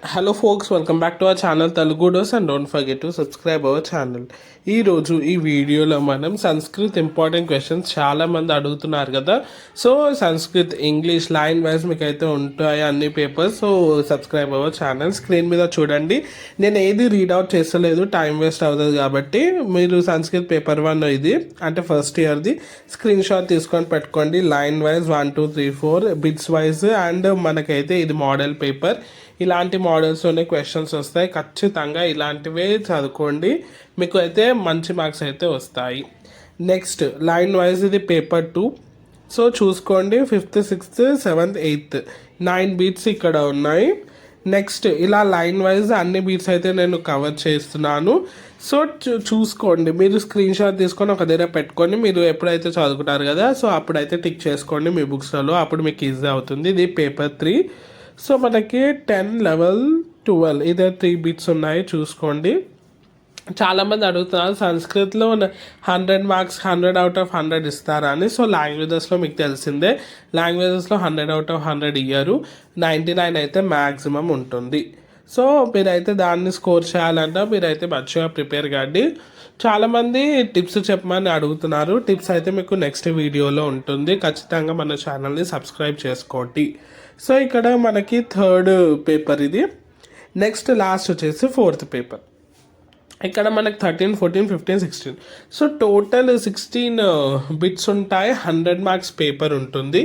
Hello folks, welcome back to our channel తెలుగుడోస్ and don't forget to subscribe our channel. ఈరోజు ఈ వీడియోలో మనం సంస్కృత్ ఇంపార్టెంట్ క్వశ్చన్స్ చాలామంది అడుగుతున్నారు కదా. So Sanskrit English line wise మీకు అయితే ఉంటాయి అన్ని papers. So subscribe our channel. Screen మీద చూడండి, నేను ఏది రీడ్అవుట్ చేస్తలేదు, టైం వేస్ట్ అవుతుంది కాబట్టి మీరు సంస్కృత్ పేపర్ 1 ఇది అంటే ఫస్ట్ ఇయర్ది స్క్రీన్ షాట్ తీసుకొని పెట్టుకోండి. Line wise 1 2 3 4 bits wise. And మనకైతే ఇది మోడల్ పేపర్, ఇలాంటి మోడల్స్లోనే క్వశ్చన్స్ వస్తాయి. ఖచ్చితంగా ఇలాంటివే చదువుకోండి, మీకు అయితే మంచి మార్క్స్ అయితే వస్తాయి. నెక్స్ట్ లైన్ వైజ్ ఇది పేపర్ 2. సో చూసుకోండి, 5th 6th 7th 8th 9 beats ఇక్కడ ఉన్నాయి. నెక్స్ట్ ఇలా లైన్ వైజ్ అన్ని బీట్స్ అయితే నేను కవర్ చేస్తున్నాను. సో చూసుకోండి, మీరు స్క్రీన్ షాట్ తీసుకొని ఒక దగ్గర పెట్టుకొని మీరు ఎప్పుడైతే చదువుకుంటారు కదా, సో అప్పుడైతే టిక్ చేసుకోండి మీ బుక్స్లలో, అప్పుడు మీకు ఈజీ అవుతుంది. ఇది పేపర్ 3. సో మనకి 10 11 12 ఇదే 3 బిట్స్ ఉన్నాయి, చూసుకోండి. చాలామంది అడుగుతున్నారు సంస్కృత్లో 100 మార్క్స్ 100 అవుట్ ఆఫ్ 100 ఇస్తారా అని. సో లాంగ్వేజెస్లో మీకు తెలిసిందే, లాంగ్వేజెస్లో 100 అవుట్ ఆఫ్ 100 ఇయ్యరు, 99 అయితే మ్యాక్సిమం ఉంటుంది. సో మీరైతే దాన్ని స్కోర్ చేయాలంటే మీరైతే మంచిగా ప్రిపేర్ కాండి. చాలామంది టిప్స్ చెప్పమని అడుగుతున్నారు, టిప్స్ అయితే మీకు నెక్స్ట్ వీడియోలో ఉంటుంది. ఖచ్చితంగా మన ఛానల్ని సబ్స్క్రైబ్ చేసుకోండి. సో ఇక్కడ మనకి 3rd పేపర్ ఇది. నెక్స్ట్ లాస్ట్ వచ్చేసి 4th పేపర్. ఇక్కడ మనకు 13 14 15 16. సో టోటల్ 16 బిట్స్ ఉంటాయి. 100 మార్క్స్ పేపర్ ఉంటుంది,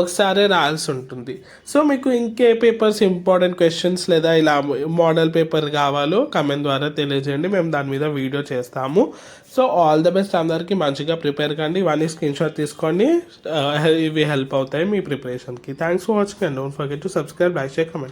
ఒకసారి రాయాల్సి ఉంటుంది. సో మీకు ఇంకే పేపర్స్ ఇంపార్టెంట్ క్వశ్చన్స్ లేదా ఇలా మోడల్ పేపర్ కావాలో కమెంట్ ద్వారా తెలియజేయండి, మేము దాని మీద వీడియో చేస్తాము. సో ఆల్ ద బెస్ట్, అందరికీ మంచిగా ప్రిపేర్ కండి. ఇవన్నీ స్క్రీన్ షాట్ తీసుకోండి, ఇవి హెల్ప్ అవుతాయి మీ ప్రిపరేషన్కి. Thanks for watching and don't forget to subscribe, like, share, comment.